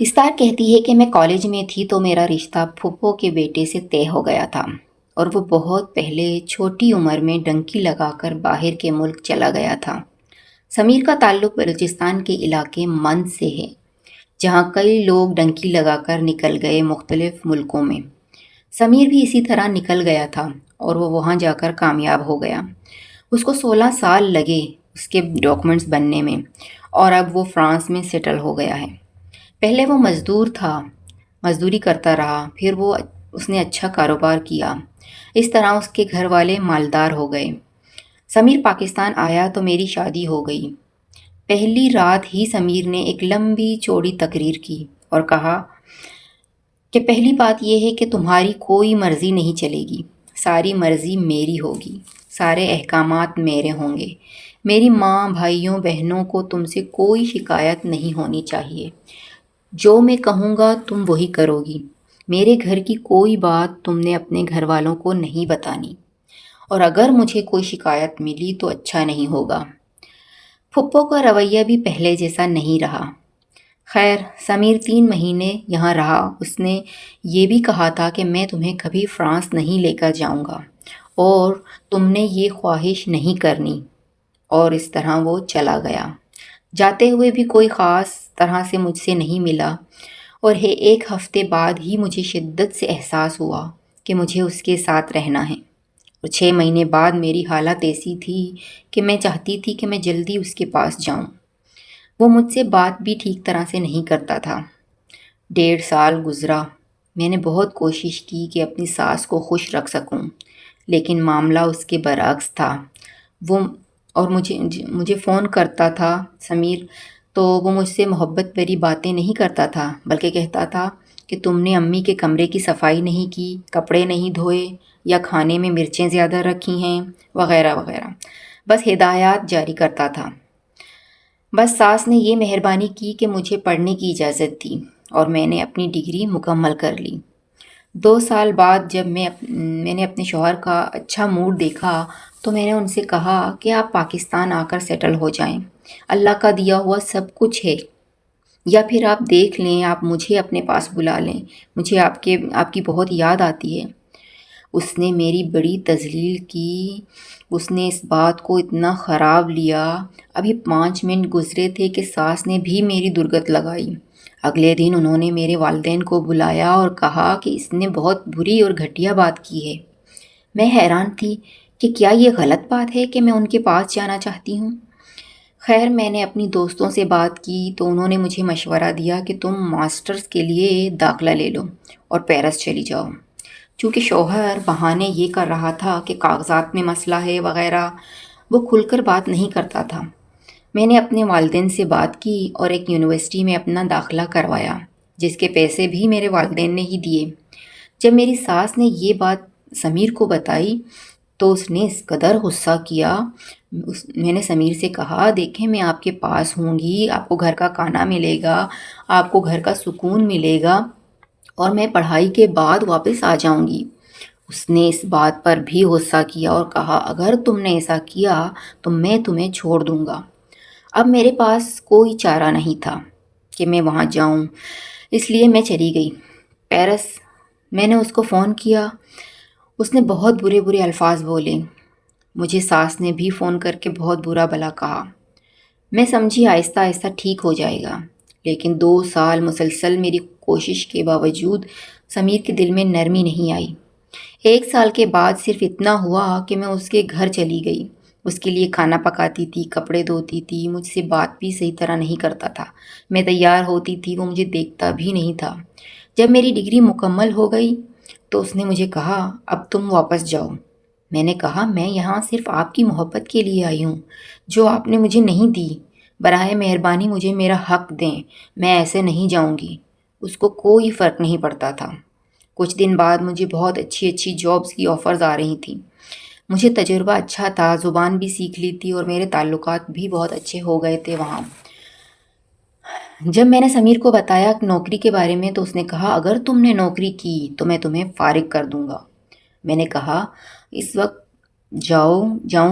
इस्तार कहती है कि मैं कॉलेज में थी तो मेरा रिश्ता फूफो के बेटे से तय हो गया था और वो बहुत पहले छोटी उम्र में डंकी लगाकर बाहर के मुल्क चला गया था। समीर का ताल्लुक बलूचिस्तान के इलाके मंद से है, जहाँ कई लोग डंकी लगाकर निकल गए मुख्तलिफ मुल्कों में। समीर भी इसी तरह निकल गया था और वो वहाँ जाकर कामयाब हो गया। उसको 16 साल लगे उसके डॉक्यूमेंट्स बनने में और अब वो फ्रांस में सेटल हो गया है। पहले वो मज़दूर था, मज़दूरी करता रहा, फिर वो उसने अच्छा कारोबार किया। इस तरह उसके घर वाले मालदार हो गए। समीर पाकिस्तान आया तो मेरी शादी हो गई। पहली रात ही समीर ने एक लंबी चौड़ी तकरीर की और कहा कि पहली बात यह है कि तुम्हारी कोई मर्ज़ी नहीं चलेगी, सारी मर्ज़ी मेरी होगी, सारे अहकामात मेरे होंगे। मेरी माँ, भाइयों, बहनों को तुमसे कोई शिकायत नहीं होनी चाहिए। जो मैं कहूँगा तुम वही करोगी। मेरे घर की कोई बात तुमने अपने घर वालों को नहीं बतानी, और अगर मुझे कोई शिकायत मिली तो अच्छा नहीं होगा। फुप्पो का रवैया भी पहले जैसा नहीं रहा। खैर, समीर 3 महीने यहाँ रहा। उसने ये भी कहा था कि मैं तुम्हें कभी फ्रांस नहीं लेकर जाऊँगा और तुमने ये ख्वाहिश नहीं करनी, और इस तरह वो चला गया। जाते हुए भी कोई ख़ास तरह से मुझसे नहीं मिला और 1 हफ्ते बाद ही मुझे शिद्दत से एहसास हुआ कि मुझे उसके साथ रहना है। और 6 महीने बाद मेरी हालत ऐसी थी कि मैं चाहती थी कि मैं जल्दी उसके पास जाऊं। वो मुझसे बात भी ठीक तरह से नहीं करता था। 1.5 साल गुज़रा। मैंने बहुत कोशिश की कि अपनी सास को खुश रख सकूं, लेकिन मामला उसके बरअक्स था। वो और मुझे मुझे फ़ोन करता था समीर, तो वो मुझसे मोहब्बत भरी बातें नहीं करता था, बल्कि कहता था कि तुमने अम्मी के कमरे की सफाई नहीं की, कपड़े नहीं धोए, या खाने में मिर्चें ज़्यादा रखी हैं, वगैरह वगैरह। बस हिदायत जारी करता था। बस सास ने ये मेहरबानी की कि मुझे पढ़ने की इजाज़त दी और मैंने अपनी डिग्री मुकम्मल कर ली। 2 साल बाद जब मैंने अपने शौहर का अच्छा मूड देखा तो मैंने उनसे कहा कि आप पाकिस्तान आकर सेटल हो जाएं। अल्लाह का दिया हुआ सब कुछ है, या फिर आप देख लें, आप मुझे अपने पास बुला लें। मुझे आपकी बहुत याद आती है। उसने मेरी बड़ी तज़लील की। उसने इस बात को इतना ख़राब लिया। अभी 5 मिनट गुज़रे थे कि सास ने भी मेरी दुर्गत लगाई। अगले दिन उन्होंने मेरे वालिदैन को बुलाया और कहा कि इसने बहुत बुरी और घटिया बात की है। मैं हैरान थी कि क्या ये गलत बात है कि मैं उनके पास जाना चाहती हूँ। खैर, मैंने अपनी दोस्तों से बात की तो उन्होंने मुझे मशवरा दिया कि तुम मास्टर्स के लिए दाखिला ले लो और पेरिस चली जाओ। चूँकि शौहर बहाने ये कर रहा था कि कागजात में मसला है वगैरह, वो खुलकर बात नहीं करता था। मैंने अपने वालिदैन से बात की और एक यूनिवर्सिटी में अपना दाखिला करवाया, जिसके पैसे भी मेरे वालिदैन ने ही दिए। जब मेरी सास ने ये बात समीर को बताई तो उसने इस कदर गुस्सा किया। मैंने समीर से कहा, देखें, मैं आपके पास होंगी, आपको घर का खाना मिलेगा, आपको घर का सुकून मिलेगा, और मैं पढ़ाई के बाद वापस आ जाऊंगी। उसने इस बात पर भी गुस्सा किया और कहा, अगर तुमने ऐसा किया तो मैं तुम्हें छोड़ दूंगा। अब मेरे पास कोई चारा नहीं था कि मैं वहाँ जाऊँ, इसलिए मैं चली गई पेरिस। मैंने उसको फ़ोन किया। उसने बहुत बुरे बुरे अल्फाज बोले। मुझे सास ने भी फ़ोन करके बहुत बुरा भला कहा। मैं समझी आहिस्ता आहिस्ता ठीक हो जाएगा, लेकिन 2 साल मुसलसल मेरी कोशिश के बावजूद समीर के दिल में नरमी नहीं आई। 1 साल के बाद सिर्फ इतना हुआ कि मैं उसके घर चली गई। उसके लिए खाना पकाती थी, कपड़े धोती थी, मुझसे बात भी सही तरह नहीं करता था। मैं तैयार होती थी, वो मुझे देखता भी नहीं था। जब मेरी डिग्री मुकम्मल हो गई तो उसने मुझे कहा, अब तुम वापस जाओ। मैंने कहा, मैं यहाँ सिर्फ आपकी मोहब्बत के लिए आई हूँ, जो आपने मुझे नहीं दी। बराए मेहरबानी मुझे मेरा हक दें, मैं ऐसे नहीं जाऊँगी। उसको कोई फ़र्क नहीं पड़ता था। कुछ दिन बाद मुझे बहुत अच्छी अच्छी जॉब्स की ऑफ़र्स आ रही थी। मुझे तजुर्बा अच्छा था, ज़ुबान भी सीख ली थी और मेरे ताल्लुकात भी बहुत अच्छे हो गए थे वहाँ। जब मैंने समीर को बताया नौकरी के बारे में तो उसने कहा, अगर तुमने नौकरी की तो मैं तुम्हें फ़ारिग कर दूँगा। मैंने कहा, इस वक्त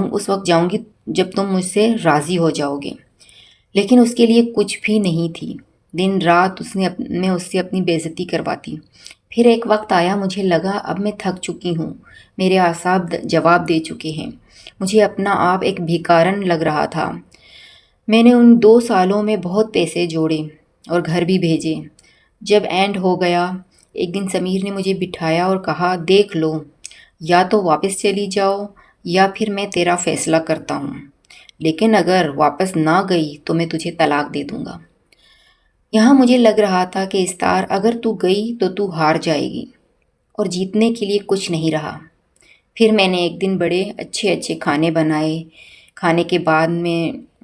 उस वक्त जाऊँगी जब तुम मुझसे राज़ी हो जाओगे। लेकिन उसके लिए कुछ भी नहीं थी। دن رات میں اس سے اپنی بےعزتی کرواتی۔ پھر ایک وقت آیا، مجھے لگا اب میں تھک چکی ہوں، میرے اعصاب جواب دے چکے ہیں، مجھے اپنا آپ ایک بھیکارن لگ رہا تھا۔ میں نے ان 2 سالوں میں بہت پیسے جوڑے اور گھر بھی بھیجے۔ جب اینڈ ہو گیا، ایک دن سمیر نے مجھے بٹھایا اور کہا، دیکھ لو، یا تو واپس چلی جاؤ یا پھر میں تیرا فیصلہ کرتا ہوں، لیکن اگر واپس نہ گئی تو میں تجھے طلاق دے دوں گا۔ یہاں مجھے لگ رہا تھا کہ استار، اگر تو گئی تو تو ہار جائے گی اور جیتنے کے لیے کچھ نہیں رہا۔ پھر میں نے ایک دن بڑے اچھے اچھے کھانے بنائے۔ کھانے کے بعد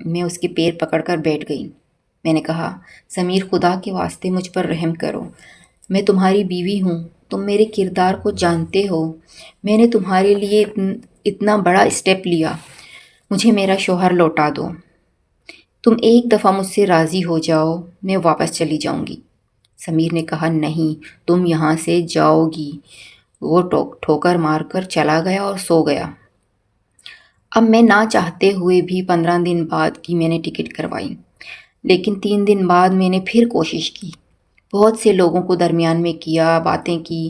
میں اس کے پیر پکڑ کر بیٹھ گئی۔ میں نے کہا، سمیر، خدا کے واسطے مجھ پر رحم کرو، میں تمہاری بیوی ہوں، تم میرے کردار کو جانتے ہو، میں نے تمہارے لیے اتنا بڑا اسٹیپ لیا، مجھے میرا شوہر لوٹا دو۔ تم ایک دفعہ مجھ سے راضی ہو جاؤ، میں واپس چلی جاؤں گی۔ سمیر نے کہا، نہیں، تم یہاں سے جاؤ گی۔ وہ ٹھوکر مار کر چلا گیا اور سو گیا۔ اب میں نہ چاہتے ہوئے بھی 15 دن بعد کی میں نے ٹکٹ کروائی، لیکن 3 دن بعد میں نے پھر کوشش کی، بہت سے لوگوں کو درمیان میں کیا، باتیں کی۔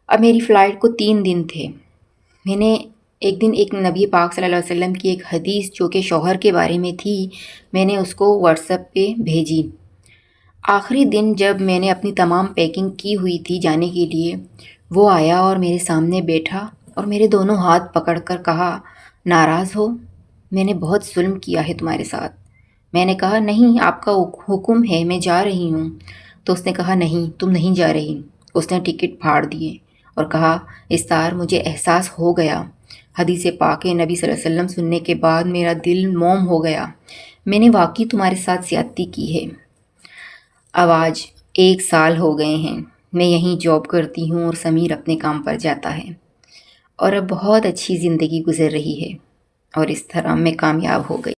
اب میری فلائٹ کو 3 دن تھے۔ میں نے ایک دن ایک نبی پاک صلی اللہ علیہ وسلم کی ایک حدیث جو کہ شوہر کے بارے میں تھی، میں نے اس کو واٹس ایپ پہ بھیجی۔ آخری دن جب میں نے اپنی تمام پیکنگ کی ہوئی تھی جانے کے لیے، وہ آیا اور میرے سامنے بیٹھا اور میرے دونوں ہاتھ پکڑ کر کہا، ناراض ہو؟ میں نے بہت ظلم کیا ہے تمہارے ساتھ۔ میں نے کہا، نہیں، آپ کا حکم ہے، میں جا رہی ہوں۔ تو اس نے کہا، نہیں، تم نہیں جا رہی۔ اس نے ٹکٹ پھاڑ دیے اور کہا، استار، مجھے احساس ہو گیا، حدیث پاک نبی صلی اللہ علیہ وسلم سننے کے بعد میرا دل موم ہو گیا، میں نے واقعی تمہارے ساتھ زیادتی کی ہے۔ اب آج 1 سال ہو گئے ہیں، میں یہیں جاب کرتی ہوں اور سمیر اپنے کام پر جاتا ہے، اور اب بہت اچھی زندگی گزر رہی ہے، اور اس طرح میں کامیاب ہو گئی۔